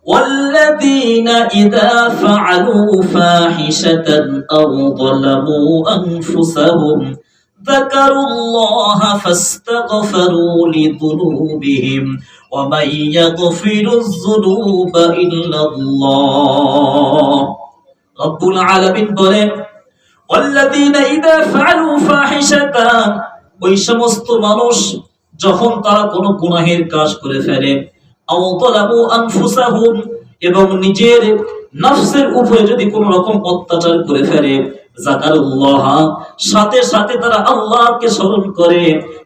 والذين إذا فعلوا فاحشة أو ظلموا أنفسهم ذكروا الله فاستغفروا لذنوبهم ومن يغفر الذنوب إلا الله رب العالمين বলেন والذين إذا فعلوا فاحشة ওই সমস্ত মানুষ যখন তারা কোনো গুনাহের কাজ করে ফেলে আও যালামু আনফুসাহুম এবং নিজের নফসের উপরে যদি কোনো রকম অত্যাচার করে ফেলে যাকারুল্লাহ সাথে সাথে তারা আল্লাহকে স্মরণ করে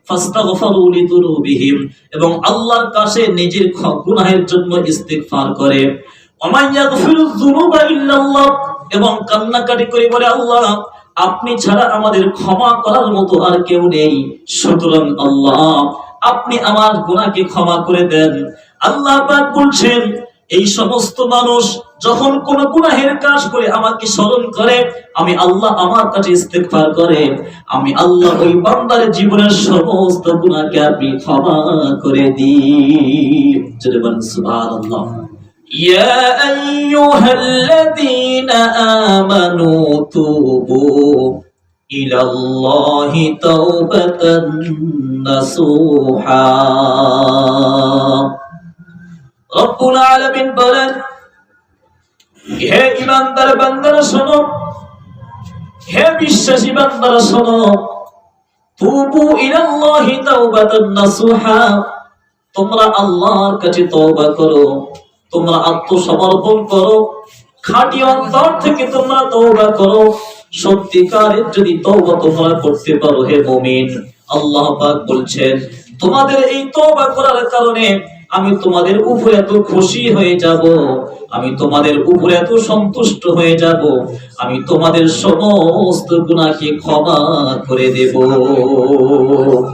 ফাস্তাগফারু লিযুনুবিহিম এবং আল্লাহর কাছে নিজের গুনাহের জন্য ইস্তিগফার করে ওয়া ইয়াগফিরুয যুনুবা ইল্লাল্লাহ এবং কান্নাকাটি করে বলে আল্লাহ আপনি ছাড়া আমাদের ক্ষমা করার মতো আর কেউ নেই সুতরাং আল্লাহ আপনি আমার গুনাহকে ক্ষমা করে দেন আল্লাহ পাক বলছেন এই সমস্ত মানুষ যখন কোন গুনাহের কাজ করে আমাকে স্মরণ করে আমি আল্লাহ আমার কাছে ইস্তিগফার করে আমি আল্লাহ ওই বান্দার জীবনের সমস্ত গুনাহকে আপনি ক্ষমা করে দিই জোরে বলেন সুবহানাল্লাহ ইয়া আইয়ুহাল্লাযীনা আমানু তুবু ইলাল্লাহি তাওবাতান নাসুহা রব্বুল আলামিন বলেন হে ঈমানদার বান্দারা শোনো হে বিশ্বাসী বান্দারা শোনো তুবু ইলাল্লাহি তাওবাতান নাসুহা তোমরা আল্লাহর কাছে তওবা করো তোমরা আত্মসমর্পণ করো খাঁটি অন্তর থেকে তোমরা তওবা করো সত্যিকারের যদি তওবা তোমরা করতে পারো হে মুমিন আল্লাহ পাক বলছেন তোমাদের এই তওবা করার কারণে আমি তোমাদের উপরে এত খুশি হয়ে যাব আমি তোমাদের উপরে এত সন্তুষ্ট হয়ে যাব আমি তোমাদের সমস্ত গুনাহকে ক্ষমা করে দেব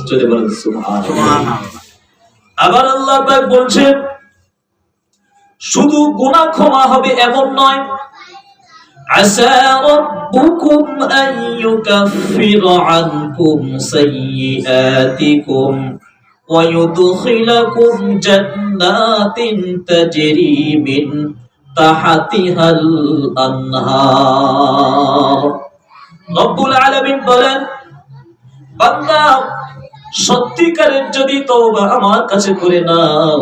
চলে বলেন সুবহানাল্লাহ আবার আল্লাহ পাক বলছেন শুধু গুনাহ ক্ষমা হবে এমন নয় আসা রাব্বুকুম আন ইউকাফিরা আনকুম সাইয়্যাতিকুম ওয়া ইউদখিলাকুম জান্নাতিন তাজরি মিন তাহতিহাল আনহার রব্বুল আলামিন বলেন বান্দা সত্যিকারের যদি তওবা আমার কাছে করে নাও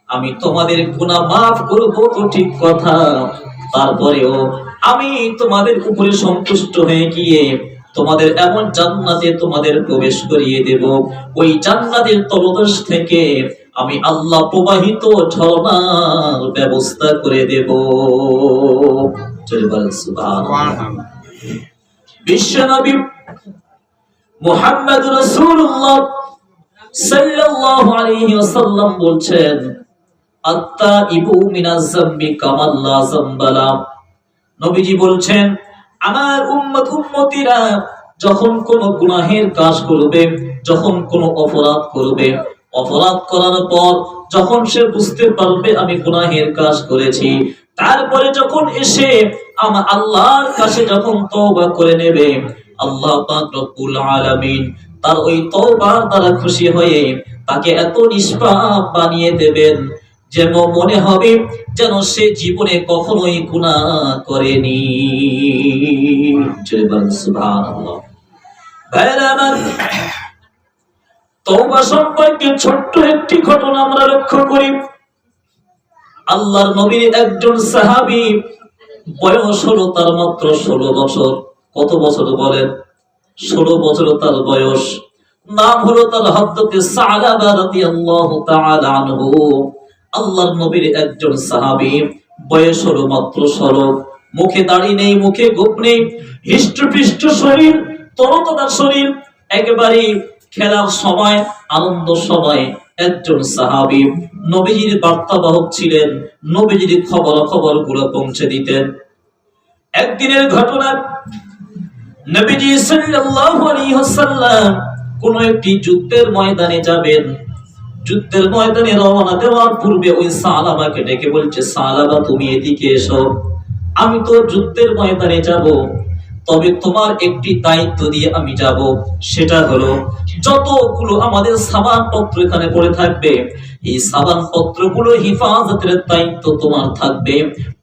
আমি তোমাদের গুনাহ maaf করব তো ঠিক কথা তারপরেও আমি তোমাদের উপরে সন্তুষ্ট হয়ে গিয়ে তোমাদের এমন জান্নাতে তোমাদের প্রবেশ করিয়ে দেব ওই জান্নাতের তলদেশ থেকে আমি আল্লাহ প্রবাহিত ঝর্ণার ব্যবস্থা করে দেব চলে বলেন সুবহানাল্লাহ বিশ্বনবী মুহাম্মদ রাসূলুল্লাহ সাল্লাল্লাহু আলাইহি ওয়াসাল্লাম বলছেন আত্তাইবু মিনাজ যামবি কামাল লা যামবালা নবীজি বলছেন আমার উম্মতিরা যখন কোন গুনাহের কাজ করবে যখন কোন অপরাধ করবে অপরাধ করার পর যখন সে বুঝতে পারবে আমি গুনাহের কাজ করেছি তারপরে যখন এসে আমার আল্লাহর কাছে যখন তওবা করে নেবে আল্লাহ পাক রব্বুল আলামিন তার ওই তওবার দ্বারা খুশি হয়ে তাকে এত নিষ্পাপ বানিয়ে দেবেন যেন মনে হবে যেন সে জীবনে কখনোই গুনাহ করেনি সুবহানাল্লাহ তওবা সম্পর্কে ছোট্ট একটি ঘটনা আমরা লক্ষ্য করি আল্লাহর নবীর একজন সাহাবী বয়স হলো তার মাত্র 16 বছর কত বছর বলেন 16 বছর তার বয়স নাম হলো তার হযরত সালাবা রাদিয়াল্লাহু তাআলা আনহু আল্লাহর নবীর একজন সাহাবী বয়স হলো মাত্র 16 মুখে দাড়ি নেই মুখে গোঁফ নেই হিষ্টপিষ্ট শরীর তরতাজা শরীর একেবারে খেলার সময় আনন্দ সময় একজন সাহাবী নবীজির বার্তাবাহক ছিলেন নবীজির খবরগুলো পৌঁছে দিতেন একদিনের ঘটনা নবীজি সাল্লাল্লাহু আলাইহি ওয়াসাল্লাম কোন একটি যুদ্ধের ময়দানে যাবেন যুদ্ধের ময়দানে রওনা দেওয়ার পূর্বে ওই সালাবাকে ডেকে বলছে সালাবা তুমি এদিকে এসো আমি তো যুদ্ধের ময়দানে যাব তবে তোমার একটি দায়িত্ব দিয়ে আমি যাব সেটা হলো যতগুলো আমাদের সামানপত্র এখানে পড়ে থাকবে এই সাবান পত্রগুলো হিফাজতের দায়িত্ব তোমার থাকবে,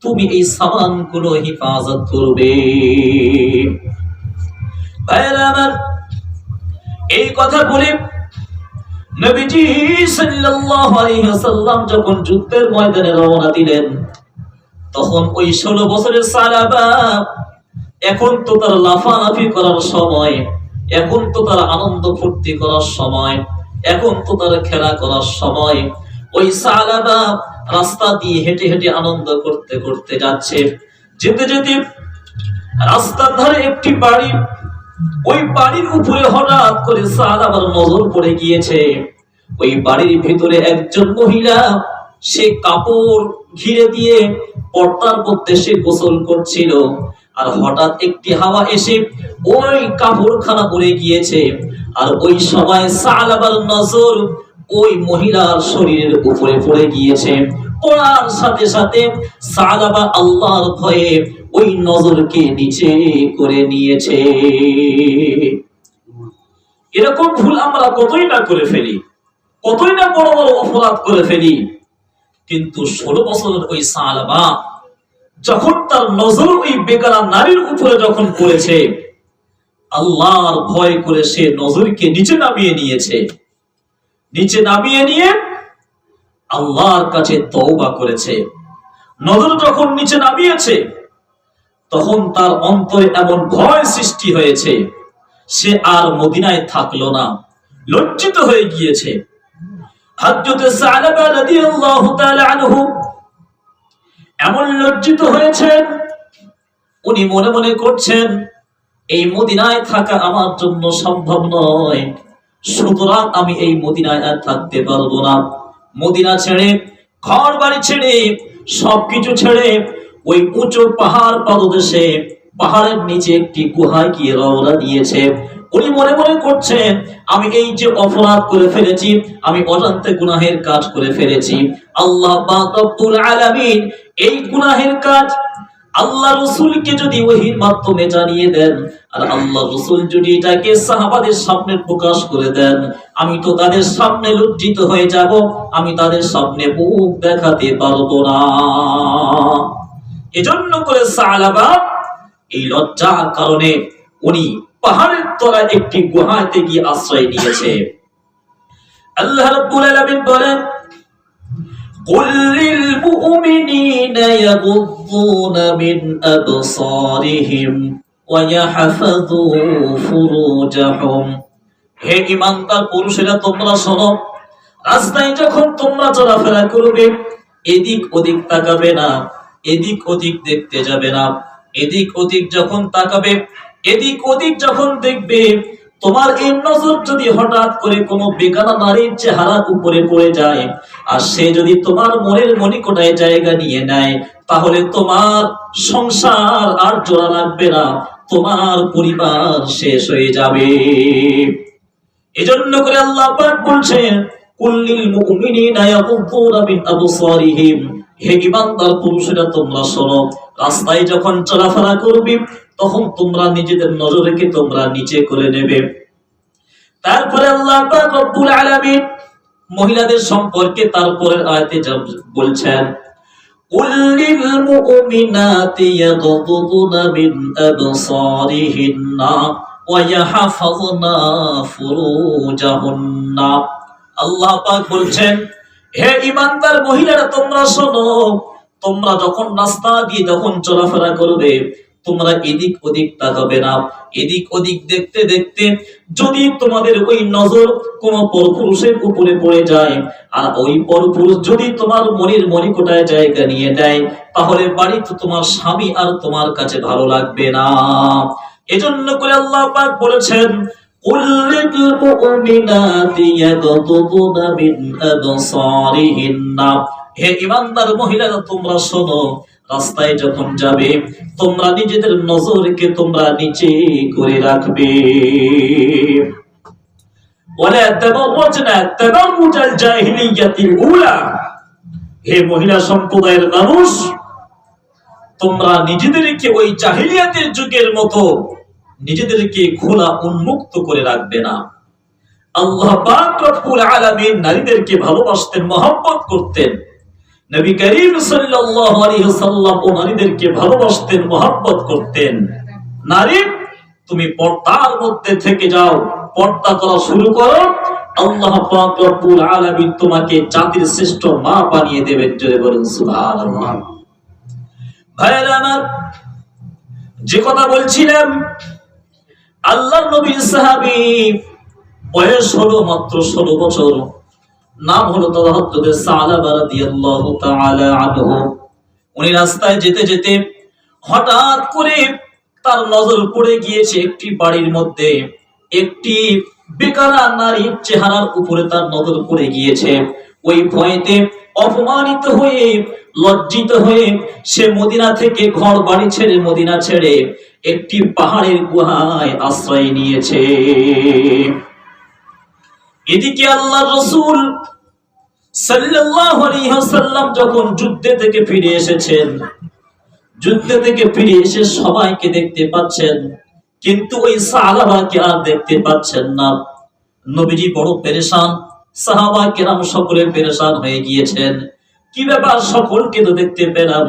তুমি এই সাবানগুলো হিফাজত করবে। ভাইরা আমার, এই কথা বলে নবীজি সাল্লাল্লাহু আলাইহি ওয়াসাল্লাম যখন যুদ্ধের ময়দানে রওনা দিলেন, তখন ওই 16 বছরের সাহাবা, এখন তো তার লাফালাফি করার সময়, এখন তো তার আনন্দ ফুর্তি করার সময়, এখন তো তার খেলা করার সময়। ওই সাহাবা রাস্তা দিয়ে হেঁটে হেঁটে আনন্দ করতে করতে যাচ্ছে। যেতে যেতে রাস্তার ধারে একটি বাড়ি, ওই বাড়ির উপরে হঠাৎ করে সাহাবার নজর পড়ে গিয়েছে। ওই বাড়ির ভিতরে একজন মহিলা, সে কাপড় ঘিরে দিয়ে পর্দার মধ্যে সে গোসল করছিল। আর হঠাৎ একটি হাওয়া এসে ওই কাপড়খানা উড়ে গিয়েছে। আর ওই সময় সাহাবার নজর ওই মহিলার শরীরের উপরে পড়ে গিয়েছে। পড়ার সাথে সাথে সাহাবা আল্লাহর ভয়ে ওই নজরকে নিচে করে নিয়েছে। এরকম ভুল আমরা কতই না করে ফেলি, কতই না বড় বড় অপরাধ করে ফেলি। কিন্তু 16 বছরের ওই সাহাবা, যখন তার নজর ওই বেগানা নারীর উপরে যখন পড়েছে, আল্লাহর ভয় করে সে নজরকে নিচে নামিয়ে নিয়েছে। নিচে নামিয়ে নিয়ে আল্লাহর কাছে তওবা করেছে। নজর যখন নিচে নামিয়েছে, তখন তার অন্তরে এমন ভয় সৃষ্টি হয়েছে, সে আর মদিনায় থাকলো না, লজ্জিত হয়ে গিয়েছে। হযরতে সালাবা রাদিয়াল্লাহু তাআলা আনহু এমন লজ্জিত হয়েছেন, উনি মনে মনে করছেন, এই মদিনায় থাকা আমার জন্য সম্ভব নয়, সুতরাং আমি এই মদিনায় আর থাকতে পারবো না। মদিনা ছেড়ে, ঘর বাড়ি ছেড়ে, সবকিছু ছেড়ে ওই উঁচু পাহাড় পাদদেশে, পাহাড়ের নিচে একটি গুহায় গিয়ে রওনা দিয়েছে। উনি মনে মনে করছেন, আমি এই যে অপরাধ করে ফেলেছি, আমি অজান্তে গুনাহের কাজ করে ফেলেছি, আল্লাহ পাক রব্বুল আলামিন এই গুনাহের কাজ আল্লাহ রাসূলকে যদি ওহীর মাধ্যমে জানিয়ে দেন, আর আল্লাহ রাসূল যদি এটাকে সাহাবাদের সামনে প্রকাশ করে দেন, আমি তো তাদের সামনে লজ্জিত হয়ে যাব, আমি তাদের সামনে মুখ দেখাতে পারবো না। এজন্য করে সাহাবা এই লজ্জার কারণে উনি পাহাড়ের তলায় একটি গুহাতে গিয়ে আশ্রয় নিয়েছে। আল্লাহ রাব্বুল আলামিন বলেন, قل للمؤمنين يغضون من أبصارهم ويحفظوا فروجهم। হে ঈমানদার পুরুষেরা, তোমরা শোনো, রাস্তায় যখন তোমরা চলাফেরা করবে, এদিক ওদিক তাকাবে না, এদিক ওদিক দেখতে যাবে না। এদিক ওদিক যখন তাকাবে, এদিক ওদিক যখন দেখবে, তোমার এই নজর যদি হঠাৎ করে কোনো বেগানা নারীর চেহারার উপরে পড়ে যায়, আর সে যদি তোমার মনের মণিকোঠায় জায়গা নিয়ে নেয়, তাহলে তোমার সংসার আর জোড়া লাগবে না, তোমার পরিবার শেষ হয়ে যাবে। এজন্য করে আল্লাহ পাক বলছেন, কুল্লিল মুমিনিনা ইয়াগুদ্দুনা মিন আবসারিহিম। হে ঈমানদার পুরুষেরা, তোমরা শোনো, রাস্তায় যখন চলাফেরা করবে, তখন তোমরা নিজেদের নজরকে তোমরা নিচে করে নেবে। তারপরে আল্লাহ পাক রব্বুল আলামিন মহিলাদের সম্পর্কে তারপরের আয়াতে বলছেন, কুল্লিল মুমিনাতি ইয়াগুদ্দুনা মিন আবসারিহিন্না ওয়া ইয়াহফাযনা ফুরুজাহুন্না। আল্লাহ পাক বলছেন, হে ঈমানদার মহিলারা, তোমরা শোনো, তোমরা যখন রাস্তা দিয়ে যখন চলাফেরা করবে, তোমরা এদিক ওদিক তাকাবে না। এদিক ওদিক দেখতে দেখতে যদি তোমাদের ওই নজর কোন পরপুরুষের উপরে পড়ে যায়, আর ওই পরপুরুষ যদি তোমার মনের মণিকোঠায় জায়গা নিয়ে দেয়, তাহলে বাড়িতে তোমার স্বামী আর তোমার কাছে ভালো লাগবে না। এজন্য করে আল্লাহ পাক বলেছেন, কুল্লিল মুমিনাতি ইয়াগুদ্দুনা মিন আবসারিহিন্না। হে ঈমানদার মহিলারা, তোমরা শোনো, রাস্তায় যখন যাবে, তোমরা নিজেদের নজরকে তোমরা নিচে করে রাখবে। ওয়ালা তাবাররাজনা তাবাররুজাল জাহিলিয়াতিল উলা। হে মহিলা সম্প্রদায়ের মানুষ, তোমরা নিজেদেরকে ওই জাহিলিয়াতের যুগের মতো নিজেদেরকে খোলা উন্মুক্ত করে রাখবে না। আল্লাহ পাক রব্বুল আলামিন নারীদেরকে ভালোবাসতেন, মহব্বত করতেন। নবী করিম সাল্লাল্লাহু আলাইহি ওয়াসাল্লাম ও নারীদেরকে ভালোবাসতেন, মহব্বত করতেন। নারী, তুমি পর্দার মধ্যে থেকে যাও, পর্দা করা শুরু করো, আল্লাহ পাক রব্বুল আলামিন তোমাকে জাতির শ্রেষ্ঠ মা বানিয়ে দেবেন। জোরে বলুন সুবহানাল্লাহ। ভাইরা আমার, যে কথা বলছিলাম, আল্লাহর নবীর সাহাবী, বয়স হলো মাত্র 16 বছর, নাম হলো হযরত সালাবা রাদিয়াল্লাহু তাআলা আনহু। উনি রাস্তায় যেতে যেতে হঠাৎ করে তার নজর পড়ে গিয়েছে একটি বাড়ির মধ্যে, একটি বেকারা নারীর চেহারার উপরে তার নজর পড়ে গিয়েছে। ওই ভয়েতে অপমানিত হয়ে, লজ্জিত হয়ে সে মদিনা থেকে ঘর বাড়ি ছেড়ে, মদিনা ছেড়ে একটি পাহাড়ের গুহায় আশ্রয় নিয়েছে। এদিকে আল্লাহর রাসূল সাল্লাল্লাহু আলাইহি ওয়াসাল্লাম যখন যুদ্ধ থেকে ফিরে এসেছেন, যুদ্ধ থেকে ফিরে এসে সবাইকে দেখতে পাচ্ছেন, কিন্তু ওই সাহাবাকে আর দেখতে পাচ্ছেন না। নবীজি বড় পেরেশান, সাহাবা কেরাম সকলে পেরেশান হয়ে গিয়েছেন। কি ব্যাপার, সকলকে তো দেখতে পেলাম,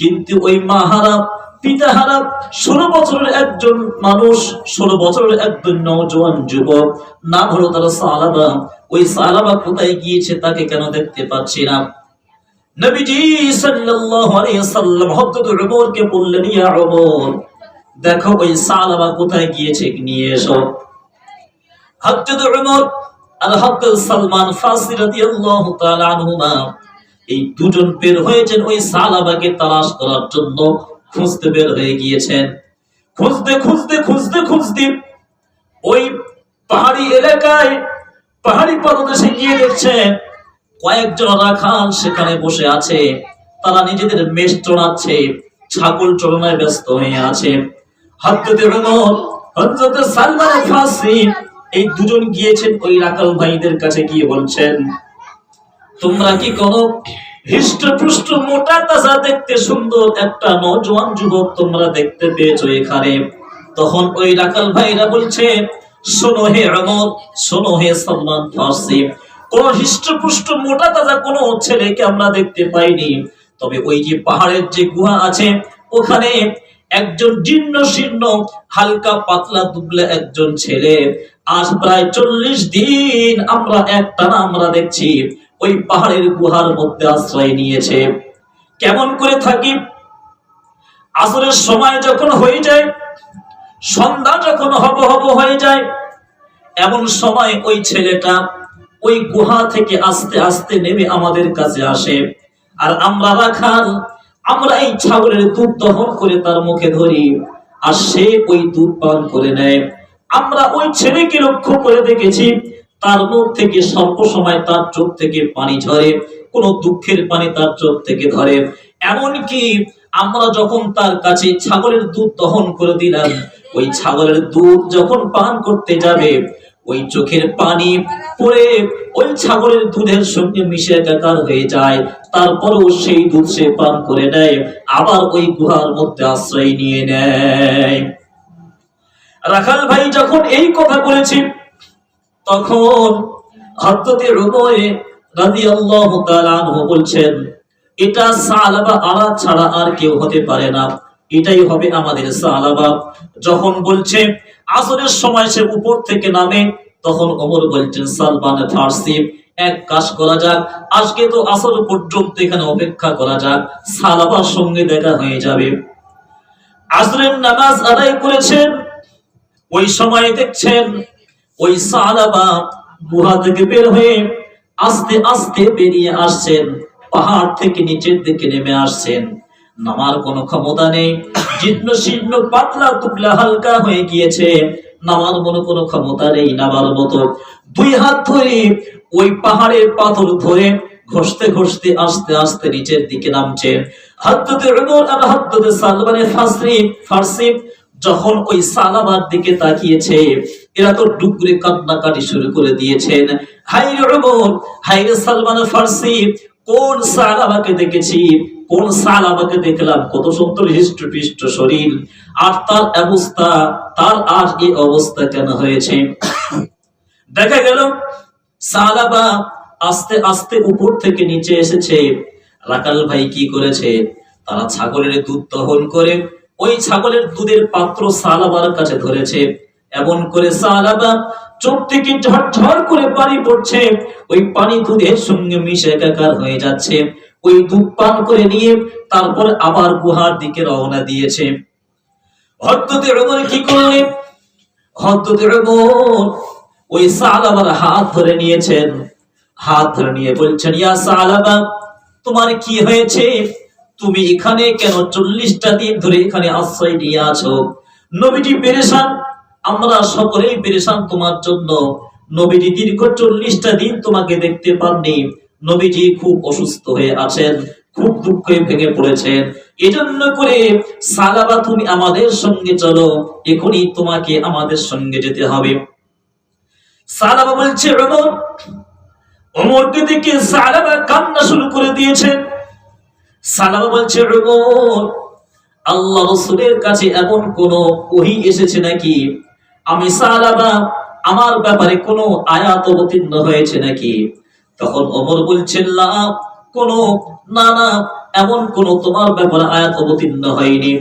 কিন্তু ওই মাহারা, পিতাহারা 16 বছরের একজন মানুষ, 16 বছরের একজন নওজোয়ান যুবক, নাম হলো তার সালাবা, ওই সালাবা কোথায় গিয়েছে, তাকে কেন দেখতে পাচ্ছি না? নবীজি সাল্লাল্লাহু আলাইহি ওয়াসাল্লাম হযরত উমরকে বললেন, ইয়া উমর, দেখো ওই সালাবা কোথায় গিয়েছে, নিয়ে এসো। হযরত উমর আর হযরত সালমান ফারসি রাদিয়াল্লাহু তাআলা আনহুমা, এই দুজন বের হয়েছেন ওই সালাবাকে তালাশ করার জন্য, খুঁজতে বের হয়ে গিয়েছেন। খুঁজতে খুঁজতে খুঁজতে খুঁজতে ওই পাহাড়ি এলাকায়, পাহাড়ি পাদদেশে গিয়ে দেখছেন কয়েকজন রাখাল সেখানে বসে আছে। তারা নিজেদের মেষ চড়াচ্ছে, ছাগল চড়ানোয় ব্যস্ত হয়ে আছে। হযরত উমর, হযরত সালমান ফারসি, এই দুজন গিয়েছেন ওই রাখাল ভাইদের কাছে, গিয়ে বলছেন, তোমরা কি কোনো হৃষ্টপুষ্ট, মোটা তাজা, দেখতে সুন্দর একটা নওজোয়ান যুবক তোমরা দেখতে পেয়েছো এখানে? তখন ওই রাখাল ভাইরা বলছে, শোনো হে উমর, শোনো হে সালমান ফারসি, কোন হৃষ্টপুষ্ট, মোটা তাজা কোনো ছেলেকে আমরা দেখতে পাইনি। তবে ওই যে পাহাড়ের যে গুহা আছে, ওখানে একজন জীর্ণ শীর্ণ, হালকা পাতলা দুবলা একজন ছেলে, আজ প্রায় 40 দিন আমরা একটানা আমরা দেখছি ওই পাহাড়ের গুহার মধ্যে আশ্রয় নিয়েছে। কেমন করে থাকি? আসরের সময় যখন হয়ে যায়, সন্ধ্যা যখন হব হব হয়ে যায়, এমন সময় ওই ছেলেটা ওই গুহা থেকে আস্তে আস্তে নেমে আমাদের কাছে আসে। আর আমরা রাখাল, আমরা এই ছাগলের দুধ দহন করে তার মুখে ধরি, আর সে ওই দুধ পান করে নেয়। আমরা ওই ছেলেকে লক্ষ্য করে দেখেছি, তার মুখ থেকে স্বল্প সময় তার চোখ থেকে পানি ঝরে, কোন দুঃখের পানি তার চোখ থেকে ধরে। এমনকি আমরা যখন তার কাছে ছাগলের দুধ দহন করে দিলাম, ওই ছাগলের দুধ যখন পান করতে যাবে, ওই চোখের পানি পড়ে ওই ছাগলের দুধের সঙ্গে মিশে একাকার হয়ে যায়। তারপরেও সেই দুধ সে পান করে নেয়, আবার ওই গুহার মধ্যে আশ্রয় নিয়ে নেয়। রাখাল ভাই যখন এই কথা বলেছি, তখন হযরত উমর রাদিয়াল্লাহু তাআলা আনহু বলছেন, এটা সালাবা আলা ছাড়া আর কেউ হতে পারে না, এটাই হবে আমাদের সালাবা। যখন বলছে আসরের সময় সে উপর থেকে নামে, তখন ওমর বলছেন, সালমান ফারসি, এক কাজ করা যাক, আজকে তো আসর পর্যন্ত এখানে অপেক্ষা করা যাক, সালাবার সঙ্গে দেখা হয়ে যাবে। আসরের নামাজ আদায় করেছেন, ওই সময় দেখছেন ওই সালাবা গুহা থেকে বের হয়ে আস্তে আস্তে বেরিয়ে আসছেন, পাহাড় থেকে নিচের দিকে নেমে আসছেন। নামার কোনো ক্ষমতা নেই, জীর্ণ শীর্ণ, পাতলা দুবলা, হালকা হয়ে গিয়েছে, নামার কোনো ক্ষমতা নেই নামার মতো। দুই হাত ধরে ওই পাহাড়ের পাথর ধরে ঘষতে ঘষতে আস্তে আস্তে নিচের দিকে নামছে। হযরত উমর আর হযরত সালমান ফারসি যখন ওই সালাবার দিকে তাকিয়েছে, এরা তো ডুকরে কান্নাকাটি শুরু করে দিয়েছেন। হায় রে উমর, হায় রে সালমান ফারসি, কোন সালাবাকে দেখেছি, কোন সালাবাকে দেখলাম, কত সুন্দর হৃষ্টপুষ্ট শরীর, আর তার অবস্থা, তার আজ এই অবস্থা কেন হয়েছে? দেখা গেল সালাবা আস্তে আস্তে উপর থেকে নিচে এসেছে। রাকাল ভাই কি করেছে, তারা ছাগলের দুধ দহন করে ওই ছাগলের দুধের পাত্র সালাবার কাছে ধরেছে। এমন করে সালাবা চোখ থেকে ঝরঝর করে পানি পড়ছে, ওই পানি দুধের সঙ্গে মিশে একাকার হয়ে যাচ্ছে। ওই দুধ পান করে নিয়ে তারপর আবার গুহার দিকে রওনা দিয়েছে। হযরত ওমর কি করলেন, হযরত ওমর ওই সালাবার হাত ধরে নিয়েছেন। হাত ধরে নিয়ে বলছেন, ইয়া সালাবা, তোমার কি হয়েছে? তুমি এখানে কেন 40টা দিন ধরে এখানে আশ্রয় নিয়ে আছো? নবীজি পেরেশান, আমরা সকলেই পেরেশান তোমার জন্য। নবীজি দীর্ঘ 40টা দিন তোমাকে দেখতে পাননি। নবীজি খুব অসুস্থ হয়ে আছেন, খুব দুঃখে ভেঙে পড়েছেন। এজন্য করে সালাবা তুমি আমাদের সঙ্গে চলো, এখনই তোমাকে আমাদের সঙ্গে যেতে হবে। সালাবা বলছে ওমর, ওমরকে দেখে সালাবা কান্না শুরু করে দিয়েছে। সালাবা বলছে ওমর, আল্লাহ রাসূলের কাছে এমন কোন ওহী এসেছে নাকি? আমি সালাবা, আমার ব্যাপারে কোনো আয়াত অবতীর্ণ হয়েছে নাকি? তখন ওমর বলছেন, না, না, এমন কোন তোমার ব্যাপারে আয়াত অবতীর্ণ হয়নি।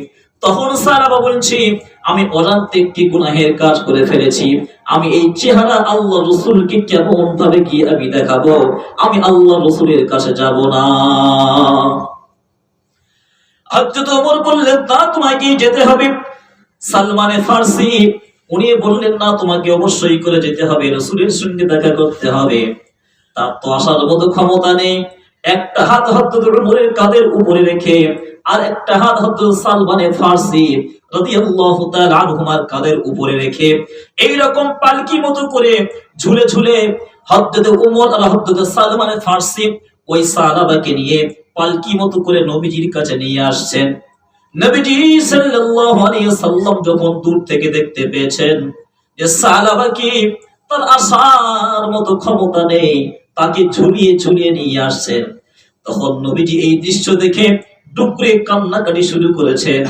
তখন সালাবা বলছি, আমি অজান্তে একটি গুনাহের কাজ করে ফেলেছি। আমি এই চেহারা আল্লাহ রাসূলকে কেমন ভাবে কি আমি দেখাবো? আমি আল্লাহ রাসূলের কাছে যাব না। হযরত ওমর বললেন, না, তোমাকে যেতে হবে। সালমানে ফারসি উনি বললেন, না, তোমাকে অবশ্যই করে যেতে হবে, রাসূলের সঙ্গে দেখা করতে হবে। তার তো আসার মতো ক্ষমতা নেই। একটা হাত হযরত ওমরের কাঁধের উপরে রেখে আর একটা হাত হযরত সালমানে ফারসি রাদিয়াল্লাহু তাআলা আনহুমার কাঁধের উপরে রেখে এই রকম পালকি মতো করে ঝুলে ঝুলে হযরত ওমর আর হযরত সালমানে ফারসি ওই সাহাবাকে নিয়ে পালকি মতো করে নবীজির কাছে নিয়ে আসছেন। নবীজি সাল্লাল্লাহু আলাইহি সাল্লাম যখন দূর থেকে দেখতে পেয়েছেন যে সাহাবাকে তার আসার মতো ক্ষমতা নেই, তাকে ঝুলিয়ে ঝুলিয়ে নিয়ে আসছেন, তখন নবীজি এই দৃশ্য দেখে ডুকরে কান্নাকাটি শুরু করেছেন।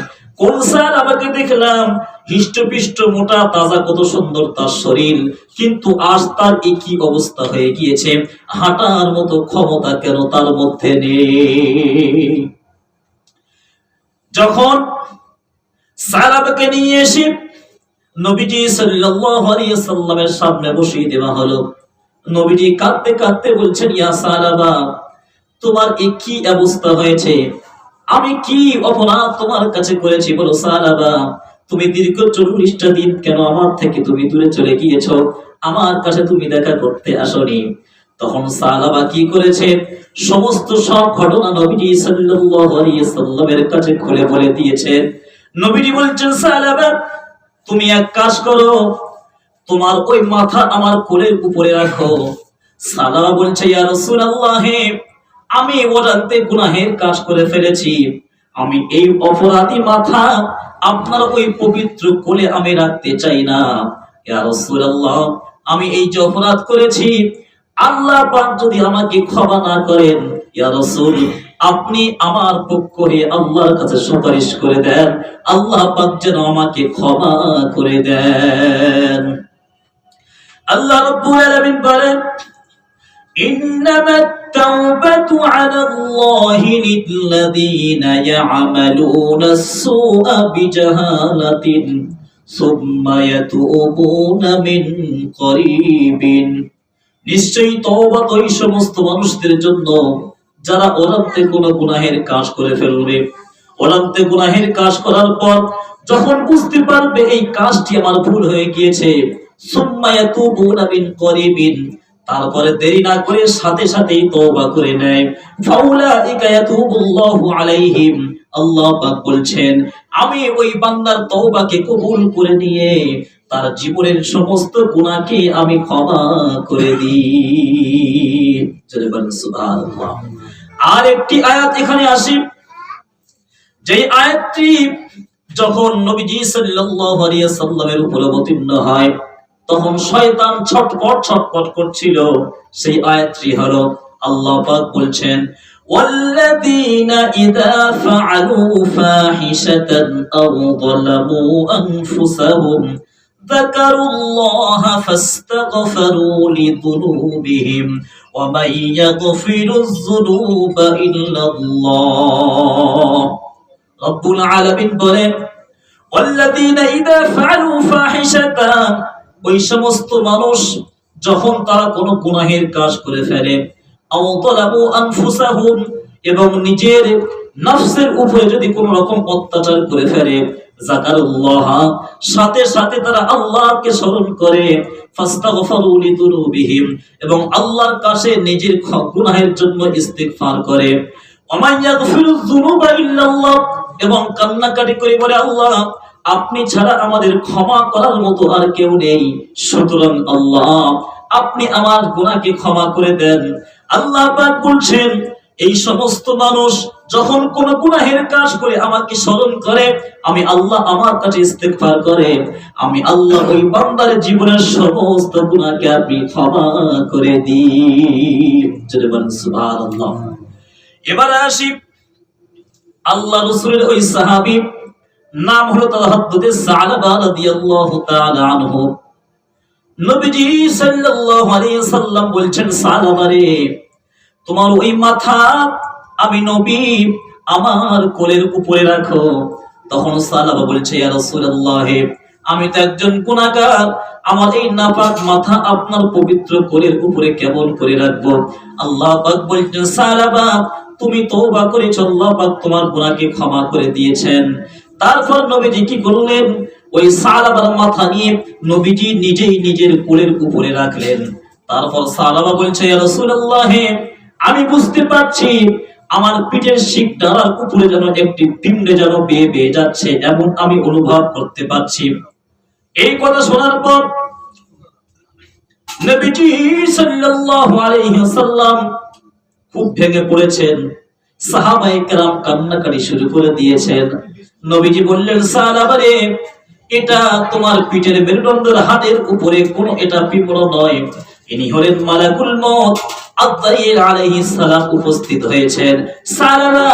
কোন সাহাবাকে দেখলাম হিষ্টপিষ্ট মোটা তাজা, কত সুন্দর তার শরীর, কিন্তু আজ তার একই অবস্থা হয়ে গিয়েছে, হাঁটার মতো ক্ষমতা কেন তার মধ্যে নেই। যখন সাহাবাকে নিয়ে এসে নবীজি সাল্লাল্লাহু আলাইহি সাল্লামের সামনে বসিয়ে দেওয়া হলো, নবীজি কাঁদতে কাঁদতে বলছেন, ইয়া সাহাবা, তোমার কি অবস্থা হয়েছে? আমি কি অপরাধ তোমার কাছে করেছি বলো সাহাবা? তুমি দীর্ঘ 40টা দিন কেন আমার থেকে তুমি দূরে চলে গিয়েছো, আমার কাছে তুমি দেখা করতে আসনি। তখন সাহাবা কি করেছে, সমস্ত সব ঘটনা নবীজি সাল্লাল্লাহু আলাইহি সাল্লামের কাছে খুলে বলে দিয়েছে। নবীজি বলছেন, সাহাবা, তুমি এক কাজ করো, তোমার ওই মাথা আমার কোলের উপরে রাখো। সাহাবা বলছে, ইয়া রাসূলুল্লাহ, আমি অজান্তে গুনাহের কাজ করে ফেলেছি, আমি এই অপরাধী মাথা আপনার ওই পবিত্র কোলে আমি রাখতে চাই না। ইয়া রাসূলুল্লাহ, আমি এই যে অপরাধ করেছি, আল্লাহ পাক যদি আমাকে ক্ষমা না করেন, ইয়া রাসূল, আপনি আমার পক্ষ হয়ে আল্লাহর কাছে সুপারিশ করে দেন, আল্লাহ পাক যেন আমাকে ক্ষমা করে দেন। আল্লাহ রাব্বুল আলামিন বলেন, ইন্নামাত তাওবাতু আলাল্লাহি লিল্লাযীনা ইয়া'মালুনাস সুআ বিজাহালাতিন সুম্মা ইয়াতুবুনা মিন করিবিন। নিশ্চয়ই তওবা ওই সমস্ত মানুষদের জন্য যারা অজান্তে কোনো গুনাহের কাজ করে ফেলবে, অজান্তে গুনাহের কাজ করার পর যখন বুঝতে পারবে এই কাজটি আমার ভুল হয়ে গিয়েছে, সুম্মা ইয়াতুবুনা মিন করিবিন, তারপরে দেরি না করে সাথে সাথেই তওবা করে নেয়, ফাউলাইকা ইয়াতুবুল্লাহু আলাইহিম, আল্লাহ পাক বলছেন আমি ওই বান্দার তওবাকে কবুল করে নিয়ে তার জীবনের সমস্ত গুনাহকে আমি ক্ষমা করে দিই। জোরে বলেন সুবহানাল্লাহ। আর একটি আয়াত এখানে আসে, যে আয়াতটি যখন নবীজি সাল্লাল্লাহু আলাইহি সাল্লামের উপর অবতীর্ণ হয়, তখন শয়তান ছটফট ছটফট করছিল। সেই আয়াতটি হলো, আল্লাহ পাক বলছেন, ওয়াল্লাযীনা ইযা ফাআলু ফাহিশাতান আও যালামু আনফুসাহুম ذكروا الله فاستغفروا لذنوبهم ومن يغفر الذنوب إلا الله রব্বুল আলামিন বলেন ওয়াল্লাযীনা ইযা ফাআলু ফাহিশাতান, ওই সমস্ত মানুষ যখন তারা কোনো গুনাহের কাজ করে ফেলে, আও যালামু আনফুসাহুম, এবং নিজের নফসের উপরে যদি কোনো রকম অত্যাচার করে ফেলে, যাকারুল্লাহ, সাথে সাথে তারা আল্লাহকে স্মরণ করে, ফাস্তাগফারু লিযুনুবিহিম, এবং আল্লাহর কাছে নিজের গুনাহের জন্য ইস্তিগফার করে, ওয়া ইয়াগফিরুয যুনুবা ইল্লাল্লাহ, এবং কান্নাকাটি করে বলে আল্লাহ আপনি ছাড়া আমাদের ক্ষমা করার মতো আর কেউ নেই, সুতরাং আল্লাহ আপনি আমার গুনাহকে ক্ষমা করে দেন। আল্লাহ পাক বলছেন এই সমস্ত মানুষ যখন কোন গুনাহের কাজ করে আমাকে স্মরণ করে, আমি আল্লাহ আমার কাছে ইস্তিগফার করে, আমি আল্লাহ ওই বান্দার জীবনের সমস্ত গুনাহকে আপনি ক্ষমা করে দিন। জোরে বলেন সুবহানাল্লাহ। এবার আসি আল্লাহ রাসূলের ওই সাহাবী, নাম হলো তাহাদ্দুদে সালাবা রাদিয়াল্লাহু তাআলা আনহু। নবীজি সাল্লাল্লাহু আলাইহি সাল্লাম বলছেন, সালাবা রে, তোমার ওই মাথা আমি নবী আমার কোলের উপরে রাখো। তখন সালাবা বলছে, ইয়া রাসূলুল্লাহ, আমি তো একজন গুনাহগার, আমার এই নাপাক মাথা আপনার পবিত্র কোলের উপরে কেমন করে রাখবো? আল্লাহ পাক বলছেন, সালাবা তুমি তওবা করেছো, আল্লাহ পাক তোমার গুনাহকে ক্ষমা করে দিয়েছেন। তারপর নবীজি কি করলেন? ওই সালাবার মাথা নিয়ে নবীজি নিজেই নিজের কোলের উপরে রাখলেন। তারপর সালাবা বলছে, ইয়া রাসূলুল্লাহ, আমি বুঝতে পারছি আমার পিঠের শিক ডালার উপরে যেন একটি পিণ্ডে যেন বেয়ে বেয়ে যাচ্ছে, এমন আমি অনুভব করতে পারছি। এই কথা শোনার পর নবীজি সাল্লাল্লাহু আলাইহি ওয়াসাল্লাম খুব ভেঙে পড়েছেন। সাহাবায়ে কেরাম কান্নাকাটি শুরু করে দিয়েছেন। নবীজি বললেন, সাহাবা রে, এটা তোমার পিঠের মেরুদণ্ডের হাড়ের উপরে কোনো এটা পিঁপড়া নয়, ইনি হলেন মালাকুল মউত আযরাইল আলাইহিস সালাম উপস্থিত হয়েছেন। সাহাবা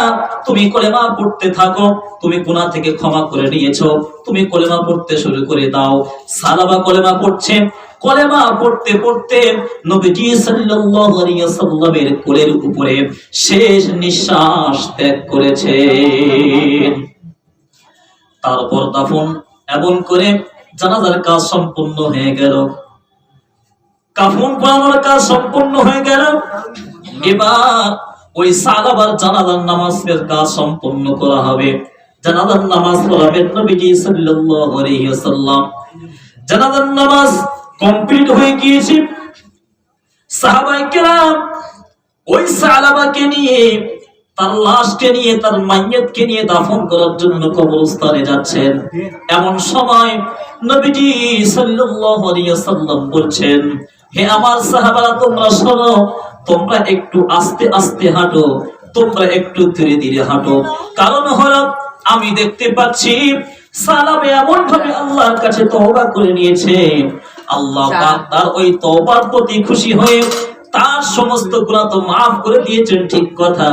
তুমি কলেমা পড়তে থাকো, তুমি গুনাহ থেকে ক্ষমা করে নিয়েছো, তুমি কলেমা পড়তে শুরু করে দাও। সাহাবা কলেমা পড়ছে, কলেমা পড়তে পড়তে নবীজি সাল্লাল্লাহু আলাইহি ওয়াসাল্লামের কোলের উপরে শেষ নিঃশ্বাস ত্যাগ করেছেন। তারপর দাফন এমন করে জানাজার কাজ সম্পূর্ণ হয়ে গেল, কাফন পরানোর কাজ সম্পূর্ণ হয়ে গেল। এবার ওই সাহাবার জানাজার নামাজের কাজ সম্পূর্ণ করা হবে। জানাজার নামাজ পড়াবেন নবীজি সাল্লাল্লাহু আলাইহি ওয়াসাল্লাম। জানাজার নামাজ কমপ্লিট হয়ে গিয়েছে। সাহাবায়ে কেরাম ওই সাহাবাকে নিয়ে, তার লাশকে নিয়ে, তার মাইয়াতকে নিয়ে দাফন করার জন্য কবরস্থানে যাচ্ছেন। এমন সময় নবীজি সাল্লাল্লাহু আলাইহি ওয়াসাল্লাম বলছেন, হে আমার সাহাবারা, তোমরা শোনো, তোমরা একটু আস্তে আস্তে হাঁটো, তোমরা একটু ধীরে ধীরে হাঁটো। কারণ হলো আমি দেখতে পাচ্ছি সালাবে এমন ভাবে আল্লাহর কাছে তওবা করে নিয়েছে, আল্লাহ পাক তার ওই তওবার প্রতি খুশি হয়ে তার সমস্ত গুনাহ তো maaf করে দিয়েছেন, ঠিক কথা,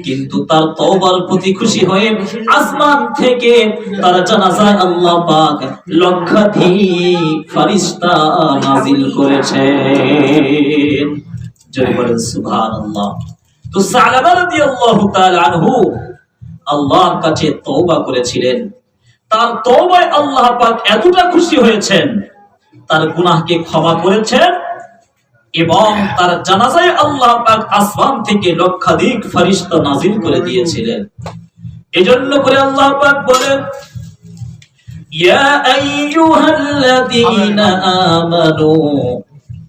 কিন্তু তার তওবার প্রতি খুশি হয়ে আসমান থেকে তার জানাজায় আল্লাহ পাক লক্ষাধিক ফেরেশতা নাযিল করেছেন। জয় বলেন সুবহানাল্লাহ। তো সালাবা রাদিয়াল্লাহু তাআলা আনহু আল্লাহর কাছে তওবা করেছিলেন। তার তওবায় আল্লাহ পাক এতটা খুশি হয়েছেন, তার গুনাহকে ক্ষমা করেছেন, এবং তার জানাজায় আল্লাহ পাক আসমান থেকে লক্ষাধিক ফেরেশতা নাযিল করে দিয়েছিলেন। এজন্য করে আল্লাহ পাক বলেন, ইয়া আইয়ুহাল্লাযীনা আমানু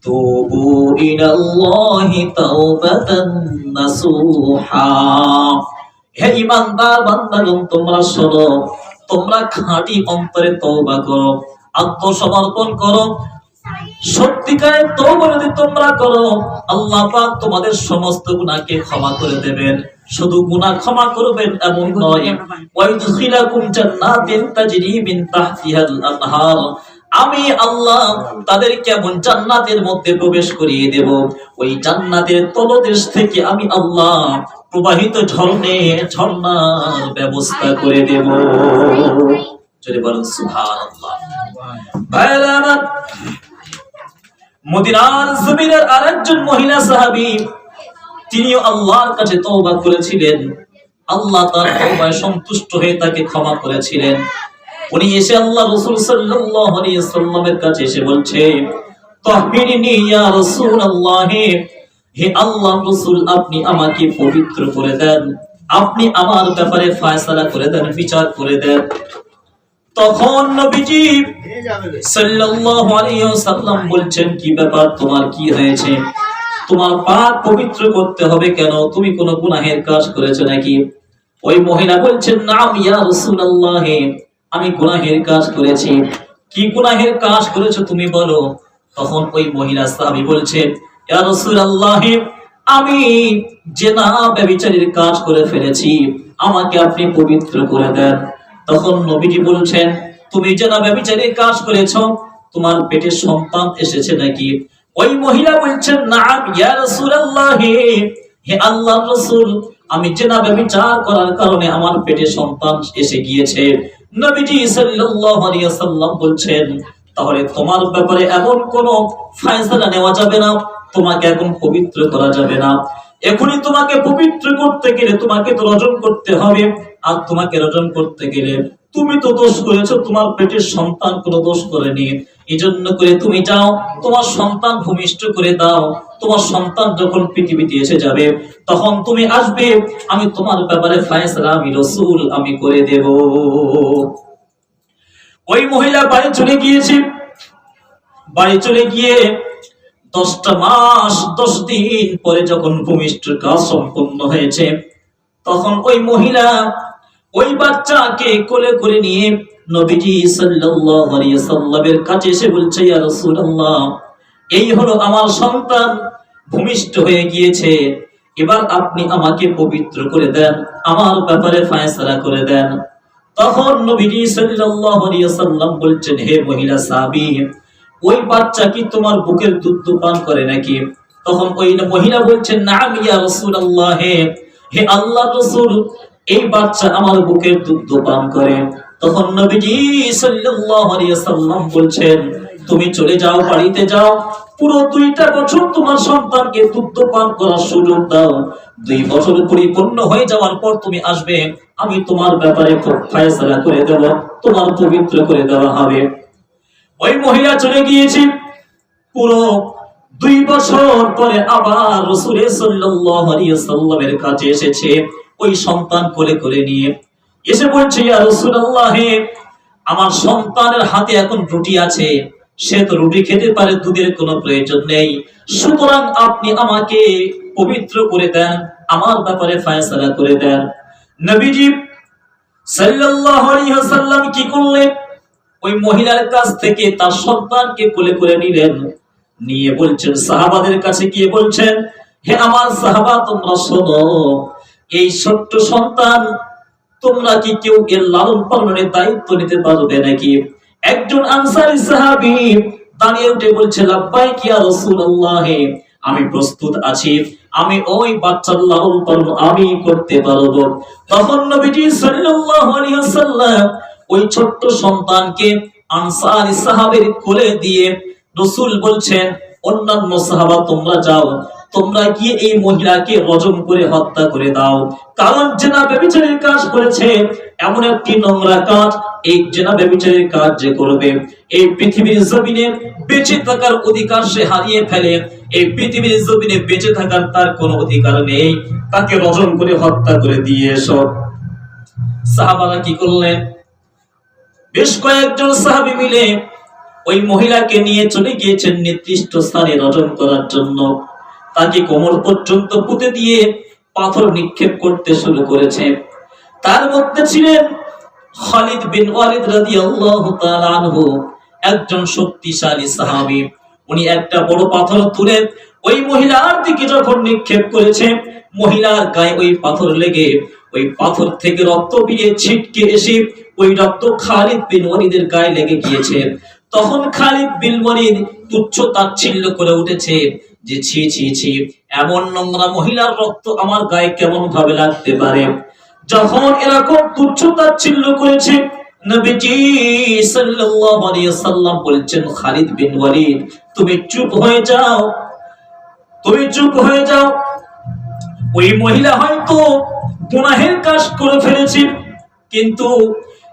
তুবু ইলাল্লাহি তাওবাতান নাসুহা। হে ঈমানদার বান্দাগণ, তোমরা শোনো, তোমরা খাঁটি অন্তরে তওবা করো, আত্মসমর্পণ করো। সত্যিকারের তওবা যদি তোমরা করো, আল্লাহ পাক তোমাদের সমস্ত গুনাহকে ক্ষমা করে দেবেন। শুধু গুনাহ ক্ষমা করবেন এমন নয়, ওয়াইদখিলাকুম জান্নাতিন তাজরি মিন তাহতিহাল আনহার, আমি আল্লাহ তাদেরকে এমন জান্নাতের মধ্যে প্রবেশ করিয়ে দেব, ওই জান্নাতের তলদেশ থেকে আমি আল্লাহ প্রবাহিত ঝর্ণার ব্যবস্থা করে দেব। যদি বলেন সুবহানাল্লাহ। ভাইরা আমার, মদিনার জমিনের আরেকজন মহিলা সাহাবী, তিনিও আল্লাহর কাছে তওবা করেছিলেন। আল্লাহ তার তওবায় সন্তুষ্ট হয়ে তাকে ক্ষমা করেছিলেন। উনি এসে আল্লাহ রাসূল সাল্লাল্লাহু আলাইহি সাল্লামের কাছে এসে বলছে, তাহমিরনি ইয়া রাসূলুল্লাহ, হে আল্লাহর রাসূল, আপনি আমাকে পবিত্র করে দেন, আপনি আমার ব্যাপারে ফয়সালা করে দেন, বিচার করে দেন। তখন নবীজি সাল্লাল্লাহু আলাইহি ওয়াসাল্লাম বলছেন, কি ব্যাপার, তোমার কি হয়েছে? তোমার পাক পবিত্র করতে হবে কেন? তুমি কোনো গুনাহের কাজ করেছো নাকি? ওই মহিলা বলছেন, নাম ইয়া রাসূলুল্লাহ, আমি গুনাহের কাজ করেছি। কি গুনাহের কাজ করেছো তুমি বলো? তখন ওই মহিলা সাহাবী বলছেন, ইয়া রাসূলুল্লাহ, আমি জিনা ব্যভিচারীর কাজ করে ফেলেছি, আমাকে আপনি পবিত্র করে দেন। তখন নবীজি বলছেন, তুমি জিনা ব্যভিচারীর কাজ করেছো, তোমার পেটে সন্তান এসেছে নাকি? ওই মহিলা বলছেন, নাম ইয়া রাসূলুল্লাহ, হে আল্লাহর রাসূল, আমি জিনা ব্যভিচার করার কারণে আমার পেটে সন্তান এসে গিয়েছে। নবীজি সাল্লাল্লাহু আলাইহি ওয়াসাল্লাম বলছেন, তাহলে তোমার ব্যাপারে এমন কোন ফয়সালা নেওয়া যাবে না, তোমাকে এখন পবিত্র করা যাবে না। এখনই তোমাকে পবিত্র করতে গেলে তোমাকে তো রজন করতে হবে, আর তোমাকে রজন করতে গেলে তুমি তো দোষ করেছো, তোমার পেটের সন্তান কোনো দোষ করেনি। এজন্য করে তুমি যাও, তোমার সন্তান ভূমিষ্ঠ করে দাও। তোমার সন্তান যখন পৃথিবীতে এসে যাবে, তখন তুমি আসবে, আমি তোমার ব্যাপারে ফয়সালা আমি রাসূল আমি করে দেব। ওই মহিলা বাড়ি চলে গিয়েছে। বাড়ি চলে গিয়ে 10টা মাস 10 দিন পরে যখন ভূমিষ্ঠের কাজ সম্পন্ন হয়েছে, তখন ওই মহিলা ওই বাচ্চাকে কোলে করে নিয়ে নবীজি সাল্লাল্লাহু আলাইহি সাল্লামের কাছে এসে বলছে, ইয়া রাসূলুল্লাহ, এই হলো আমার সন্তান, ভূমিষ্ঠ হয়ে গিয়েছে, এবার আপনি আমাকে পবিত্র করে দেন, আমার ব্যাপারে ফয়সালা করে দেন। তখন নবীজি সাল্লাল্লাহু আলাইহি সাল্লাম বলছেন, হে মহিলা সাহাবী, ওই বাচ্চা কি তোমার বুকের দুধ পান করে নাকি? তখন ওই মহিলা বলছেন, নাম ইয়া রাসূলুল্লাহ, হে আল্লাহর রাসূল, এই বাচ্চা আমার বুকের দুধ পান করে। তখন নবীজি সাল্লাল্লাহু আলাইহি সাল্লাম বলছেন, তুমি চলে যাও, বাড়িতে যাও, পুরো 2টা বছর তোমার সন্তানকে দুধ পান করার সুযোগ দাও। 2 বছর পরিপূর্ণ হয়ে যাওয়ার পর তুমি আসবে, আমি তোমার ব্যাপারে ফয়সালা করে দেব, তোমার পবিত্র করে দেওয়া হবে। ওই মহিলা চলে গিয়েছে। পুরো 2 বছর পরে আবার রাসূল সাল্লাল্লাহু আলাইহি সাল্লামের কাছে এসেছে, ওই সন্তান কোলে করে নিয়ে এসে বলছে, ইয়া রাসূলুল্লাহ, আমার সন্তানের হাতে এখন রুটি আছে, সে তো রুটি খেতে পারে, দুধের কোনো প্রয়োজন নেই, সুতরাং আপনি আমাকে পবিত্র করে দেন, আমার ব্যাপারে ফয়সালা করে দেন। নবীজি সাল্লাল্লাহু আলাইহি ওয়াসাল্লাম কি করলেন? ওই মহিলার কাছ থেকে তার সন্তানকে কোলে করে নিলেন, নিয়ে বলছেন, সাহাবাদের কাছে গিয়ে বলছেন, হে আমার সাহাবা, তোমরা শোনো, এই ছোট্ট সন্তান, তোমরা কি কেউ এর লালন পালনের দায়িত্ব নিতে পারবে নাকি? একজন আনসারী সাহাবী দাঁড়িয়ে উঠে বলছে, লাব্বাইক ইয়া রাসূলুল্লাহ, আমি প্রস্তুত আছি, আমি ওই বাচ্চার লালন পালন আমি করতে পারবো। তখন নবীজি সাল্লাল্লাহু আলাইহি ওয়াসাল্লাম ওই ছোট্ট সন্তানকে আনসারী সাহাবীর কোলে দিয়ে রাসূল বলছেন, অন্যান্য সাহাবা তোমরা যাও, তোমরা গিয়ে এই মহিলাকে রজম করে হত্যা করে দাও, কারণ জিনা ব্যভিচারের কাজ করেছে, এমন একটি নোংরা কাজ, এই জিনা ব্যভিচারের কাজ যে করবে, এই পৃথিবীর জমিনে বেঁচে থাকার অধিকার সে হারিয়ে ফেলে, এই পৃথিবীর জমিনে বেঁচে থাকার তার কোনো অধিকার নেই, তাকে রজম করে হত্যা করে দিয়ে এসো। সাহাবারা কি করলেন? বেশ কয়েকজন সাহাবী মিলে ওই মহিলাকে নিয়ে চলে গিয়েছেন নির্দিষ্ট স্থানে রজম করার জন্য। তাকে কোমর পর্যন্ত পুঁতে দিয়ে পাথর নিক্ষেপ করতে শুরু করেছে। তার মধ্যে ছিলেন খালিদ বিন ওয়ালিদ রাদিয়াল্লাহু তাআলা আনহু, একজন শক্তিশালী সাহাবী। উনি একটা বড় পাথর তুলে ওই মহিলার দিকে যখন নিক্ষেপ করেছে, মহিলার গায়ে ওই পাথর লেগে ওই পাথর থেকে রক্ত বেরিয়ে ছিটকে এসে ওই রক্ত খালিদ বিন ওয়ালিদের গায়ে লেগে গিয়েছে। তখন খালিদ বিন ওয়ালিদ তুচ্ছ তাচ্ছিল্য করে উঠেছে যে, ছি ছি ছি, এমন নোংরা মহিলার রক্ত আমার গায়ে কেমন ভাবে লাগতে পারে। যখন এরকম তুচ্ছ তাচ্ছিল্য করেছে, নবীজি সাল্লাল্লাহু আলাইহি ওয়াসাল্লাম বলছেন, খালিদ বিন ওয়ালিদ, তুমি চুপ হয়ে যাও, তুমি চুপ হয়ে যাও। ওই মহিলা হয়তো গুনাহের কাজ করে ফেলেছে, কিন্তু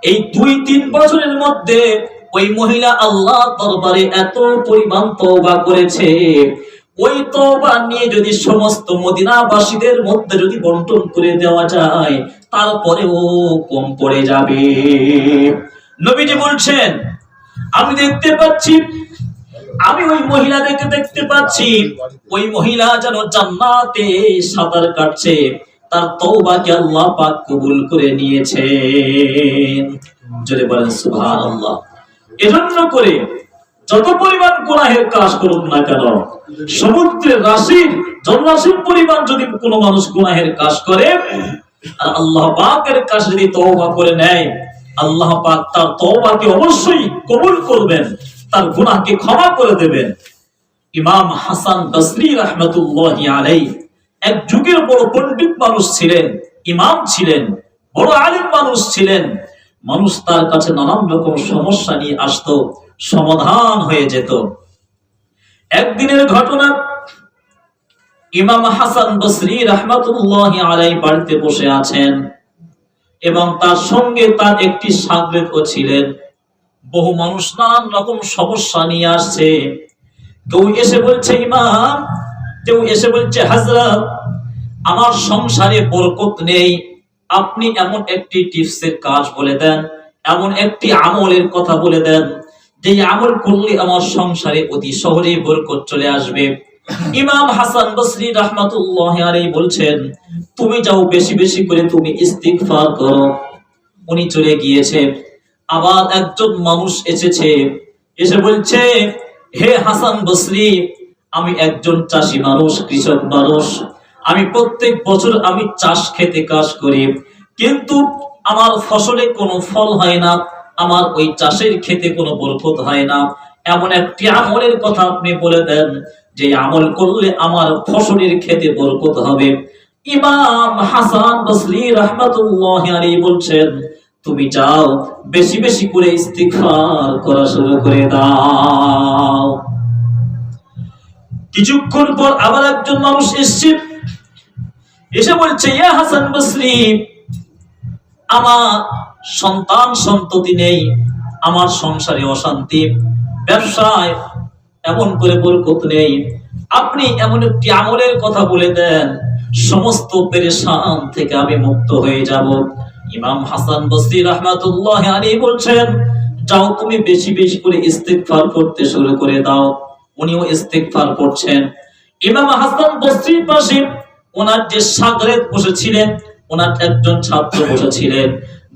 এই 2-3 বছরের মধ্যে ওই মহিলা আল্লাহ দরবারে এত পরিমাণ তওবা করেছে, ওই তওবা নিয়ে যদি সমস্ত মদিনাবাসীদের মধ্যে যদি বন্টন করে দেওয়া যায়, তারপরেও কম পড়ে যাবে। নবীজি বলছেন, আমি দেখতে পাচ্ছি, আমি ওই মহিলাদেরকে দেখতে পাচ্ছি, ওই মহিলা যেন জান্নাতে সাঁতার কাটছে, তার তওবাকে আল্লাহ পাক কবুল করে নিয়েছেন। জোরে বলেন সুবহানাল্লাহ। এজন্য করে যত পরিমাণ গুনাহের কাজ করুন না কেন, সমুদ্রের রাশির জলরাশির পরিমাণ যদি কোনো মানুষ গুনাহের কাজ করে আর আল্লাহ পাকের কাছে যদি তওবা করে নেয়, আল্লাহ পাক তার তওবাকে অবশ্যই কবুল করবেন, তার গুনাহকে ক্ষমা করে দেবেন। ইমাম হাসান বসরি রাহমাতুল্লাহি আলাইহি এক যুগের বড় পণ্ডিত মানুষ ছিলেন, ইমাম ছিলেন, বড় আলেম মানুষ ছিলেন। মানুষ তার কাছে নানান রকম সমস্যা নিয়ে আসতো, সমাধান হয়ে যেত। একদিনের ঘটনা, ইমাম হাসান বসরি রাহমাতুল্লাহি আলাইহি বাড়িতে বসে আছেন এবং তার সঙ্গে তার একটি শাগরেদও ছিলেন। বহু মানুষ নানান রকম সমস্যা নিয়ে আসছে। কেউ এসে বলছে ইমাম, কেউ এসে বলছে হযরত, আমার সংসারে বরকত নেই, আপনি এমন একটি টিপসের কাজ বলে দেন, এমন একটি আমলের কথা বলে দেন, যে আমল করলে আমার সংসারে অতি সহজেই বরকত চলে আসবে। ইমাম হাসান বসরি রাহমাতুল্লাহি আলাইহি বলছেন, তুমি যাও বেশি বেশি করে তুমি ইস্তিগফার করো। উনি চলে গিয়েছে। আবার একজন মানুষ এসেছে, এসে বলছে, হে হাসান বসরি, আমি একজন চাষী মানুষ, কৃষক মানুষ, আমি প্রত্যেক বছর আমি চাষ খেতে কাজ করি, কিন্তু আমার ফসলে কোনো ফল হয় না, আমার ওই চাষের খেতে কোনো বরকত হয় না। এমন একটি আমলের কথা আপনি বলে দেন, যে আমল করলে আমার ফসলের খেতে বরকত হবে। ইমাম হাসান বসরি রাহমাতুল্লাহি আলাইহি বলছেন, তুমি যাও বেশি বেশি করে ইস্তিগফার করা শুরু করে দাও। কিছুক্ষণ পর আবার একজন মানুষ এসেছে, এসে বলছে, ইয়া হাসান বসরি, আমার সন্তান সন্ততি নেই, আমার সংসারে অশান্তি, ব্যবসায় এমন করে বরকত নেই, আপনি এমন একটি আমলের কথা বলে দেন, সমস্ত পেরেশান থেকে আমি মুক্ত হয়ে যাব। ইমাম হাসান বসরি রাহমাতুল্লাহি আলাইহি বলছেন, যাও তুমি বেশি বেশি করে ইস্তিগফার করতে শুরু করে দাও। উনিও ইস্তিগফার করছেন। ইমাম হাসান বসরির পাশে ওনার যে শাগরেদ বসেছিলেন, ওনার একজন ছাত্র বসেছিলেন।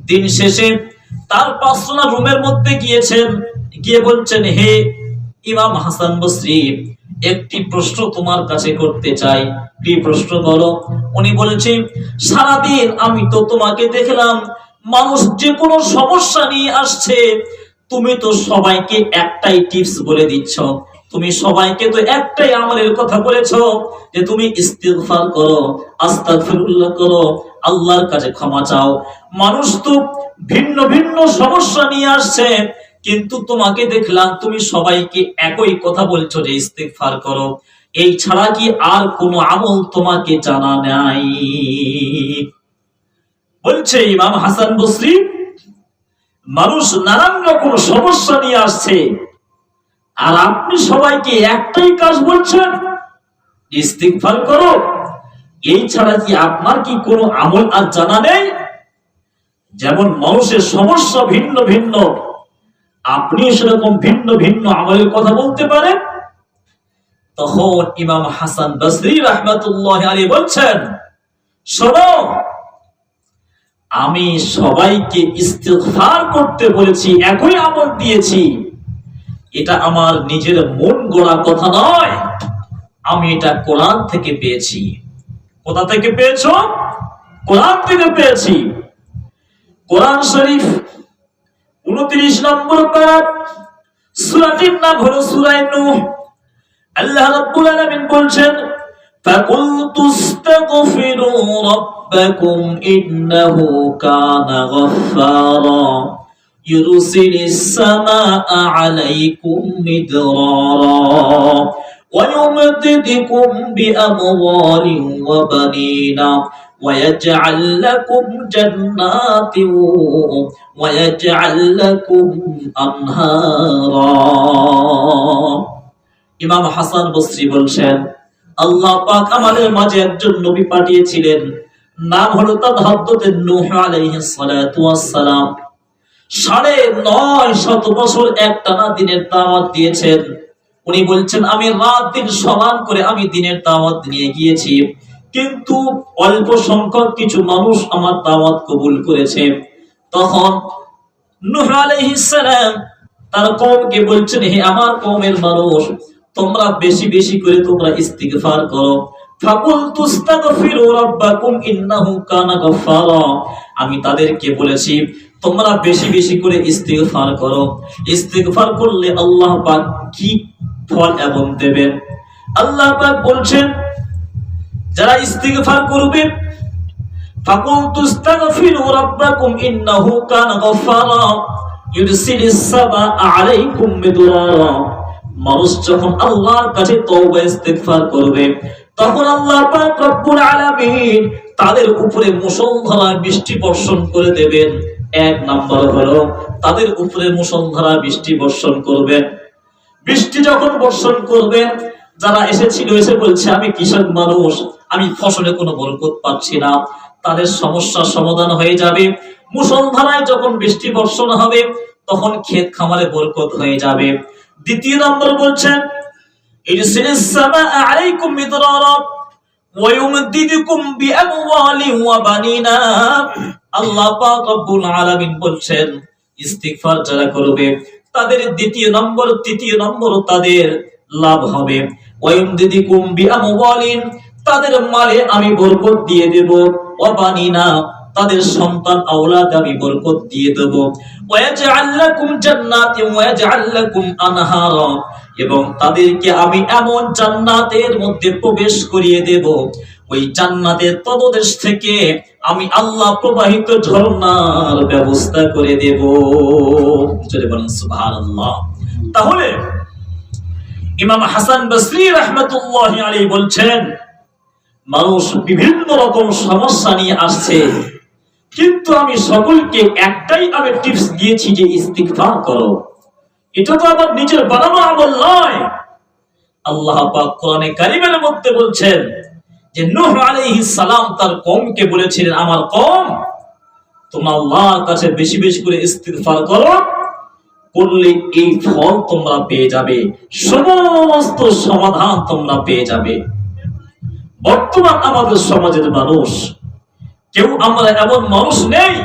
দিন শেষে তার পাঁচজনা রুমের মধ্যে গিয়েছেন, গিয়ে বলছেন, হে ইমাম হাসান বসরি, একটি প্রশ্ন তোমার কাছে করতে চাই। কি প্রশ্ন বলো? উনি বলেছেন, সারাদিন আমি তো তোমাকে দেখলাম, মানুষ যে কোনো সমস্যা নিয়ে আসছে, তুমি তো সবাইকে একটাই টিপস বলে দিচ্ছ, তুমি সবাইকে তো একটাই আমলের কথা বলেছো, যে তুমি ইস্তিগফার করো, আস্তাগফিরুল্লাহ করো, আল্লাহর কাছে ক্ষমা চাও। মানুষ তো ভিন্ন ভিন্ন সমস্যা নিয়ে আসছে, কিন্তু তোমাকে দেখলাম তুমি সবাইকে একই কথা বলছো, যে ইস্তিগফার করো। এই ছাড়া কি আর কোনো আমল তোমাকে জানা নাই? বলছে ইমাম হাসান বসরি, মানুষ নানান রকম সমস্যা নিয়ে আসছে, আর আপনি সবাইকে একটাই কাজ বলছেন, ইস্তিগফার করো। এই ছাড়া কি আপনার কি কোনো আমল আর জানা নেই? যেমন মানুষের সমস্যা ভিন্ন ভিন্ন, আপনি সেরকম ভিন্ন ভিন্ন আমলের কথা বলতে পারেন। তখন ইমাম হাসান বসরি রাহমাতুল্লাহি আলাইহি বলছেন, শোনো, আমি সবাইকে ইস্তিগফার করতে বলেছি, একই আমল দিয়েছি, এটা আমার নিজের মন গড়া কথা নয়, আমি এটা কোরআন থেকে পেয়েছি। কোথা থেকে পেয়েছো? কোরআন থেকে পেয়েছি। কোরআন শরীফ 29 নম্বর পারা, সূরাটির নাম হলো সূরা নূহ। আল্লাহ রাব্বুল আলামিন বলছেন, ফাকুলতু ইস্তাগফিরু রাব্বাকুম ইন্নাহু কানা গাফফারা ইউরসিলিস সামাআ আলাইকুম মিদরারা ওয়া ইউমদিদকুম বিআমওয়ালিন ওয়া বানিনা ويجعل لكم جنات ويجعل لكم أنهارا ইমাম হাসান বসরি বলছেন আল্লাহ পাক আমাদের মাঝে একজন নবী পাঠিয়েছিলেন, নাম হলো তার হযরত নূহ আলাইহিস সালাতু ওয়াস সালাম। 950 বছর একটানা দ্বীনের দাওয়াত দিয়েছেন। উনি বলছেন আমি রাত দিন সমান করে আমি দ্বীনের দাওয়াত নিয়ে গিয়েছি, কিন্তু অল্প সংখ্যক কিছু মানুষ আমার দাওয়াত কবুল করেছে। তখন নূহ আলাইহিস সালাম তার কওমকে বলছেন, হে আমার কওমের মানুষ, তোমরা বেশি বেশি করে তোমরা ইস্তিগফার করো। ফাকুলতু আস্তাগফিরু রাব্বাকুম ইন্নাহু কানা গফফারা। আমি তাদেরকে বলেছি তোমরা বেশি বেশি করে ইস্তিগফার করো। ইস্তিগফার করলে আল্লাহ পাক কি ফল এবং দেবেন? আল্লাহ পাক বলছেন যারা ইস্তিগফার করবে, ফাকুলতু আস্তাগফিরু রাব্বাকুম ইন্নাহু কানা গফফারা ইউরসিলিস সামাআ আলাইকুম মিদরারা। মানুষ যখন আল্লাহর কাছে তওবা ইস্তিগফার করবে, তখন আল্লাহ পাক রব্বুল আলামিন তাদের উপরে মুষলধারা বৃষ্টি বর্ষণ করে দেবেন। এক নাম্বার হলো তাদের উপরে মুষলধারা বৃষ্টি বর্ষণ করবেন। বৃষ্টি যখন বর্ষণ করবেন, যারা এসেছিল এসে বলছে আমি কৃষক মানুষ, আমি ফসলে কোনো বরকত পাচ্ছি না, তাদের সমস্যার সমাধান হয়ে যাবে। মুষলধারায় যখন বৃষ্টি বর্ষণ হবে, তখন ক্ষেত খামারে বরকত হয়ে যাবে। দ্বিতীয় নম্বর বলছেন ইরসিলিস সামাআ আলাইকুম মিদরারা ওয়া ইউমদিদকুম বিআমওয়ালিন ওয়া বানিনা। আল্লাহ পাক রব্বুল আলামিন বলছেন ইস্তিগফার যারা করবে তাদের দ্বিতীয় নম্বর তৃতীয় নম্বর তাদের লাভ হবে। ওয়া ইউমদিদকুম বিআমওয়ালিন, তাদের মালে আমি বরকত দিয়ে দেব। ওয়া বানিনা, তাদের সন্তান আওলাদ আমি বরকত দিয়ে দেব। ওয়া ইয়াজআল লাকুম জান্নাতিন ওয়া ইয়াজআল লাকুম আনহারা, এবং তাদেরকে আমি এমন জান্নাতের মধ্যে প্রবেশ করিয়ে দেব, ওই জান্নাতের তলদেশ থেকে আমি আল্লাহ প্রবাহিত ঝর্ণার ব্যবস্থা করে দেব। জোরে বলেন সুবহানাল্লাহ। তাহলে ইমাম হাসান বসরি রাহমাতুল্লাহি আলাইহি বলছেন মানুষ বিভিন্ন রকম সমস্যা নিয়ে আসছে, কিন্তু আমি সকলকে একটাই আমি টিপস দিয়েছি যে ইস্তিগফার করো। এটা তো আমার নিজের বানানো আমল নয়। আল্লাহ পাক কোরআনে কারীমের মধ্যে বলছেন যে নূহ আলাইহিস সালাম তার কওমকে বলেছিলেন আমার কওম তোমরা আল্লাহর কাছে বেশি বেশি করে ইস্তিগফার করো, করলে এই ফল তোমরা পেয়ে যাবে, সমস্ত সমাধান তোমরা পেয়ে যাবে। বর্তমান আমাদের সমাজের মানুষ কেউ আমরা এমন মানুষ নেই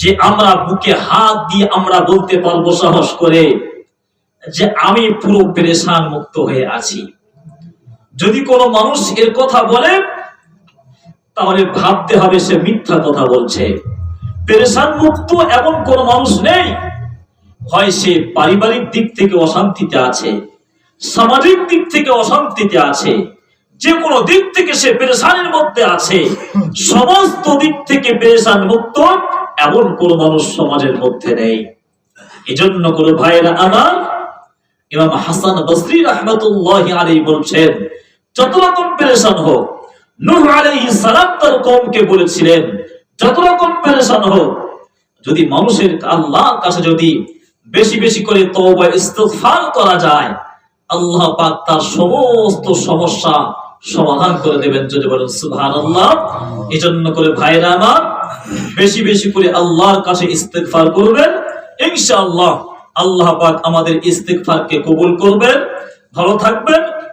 যে আমরা বুকে হাত দিয়ে আমরা বলতে পারবো সাহস করে যে আমি পুরো পেরেশান মুক্ত হয়ে আছি। যদি কোনো মানুষ এর কথা বলে তাহলে ভাবতে হবে সে মিথ্যা কথা বলছে। পেরেশান মুক্ত এমন কোন মানুষ নেই, হয় সে পারিবারিক দিক থেকে অশান্তিতে আছে, সামাজিক দিক থেকে অশান্তিতে আছে, যে কোনো দিক থেকে সে পেরেশানির মধ্যে আছে। সমস্ত দিক থেকে পেরেশান মুক্ত এমন কোন মানুষ সমাজের মধ্যে নেই। এজন্য কোন ভাইয়েরা আমার, ইমাম হাসান বসরি রাহমাতুল্লাহি আলাইহি বলছেন যত রকম পেরেশান হোক, নূহ আলাইহিস সালাম তার কওমকে বলেছিলেন যত রকম পেরেশান হোক, যদি মানুষের আল্লাহর কাছে যদি বেশি বেশি করে তওবা ইস্তিগফার করা যায়, আল্লাহ পাক তার সমস্ত সমস্যা সমাধান করে দেবেন। যদি বলেন সুবহানাল্লাহ। এজন্য করে ভাইরা আমার বেশি বেশি করে আল্লাহর কাছে ইস্তিগফার করবেন, ইনশাআল্লাহ আল্লাহ পাক আমাদের ইস্তিগফারকে কবুল করবেন। ভালো থাকবেন।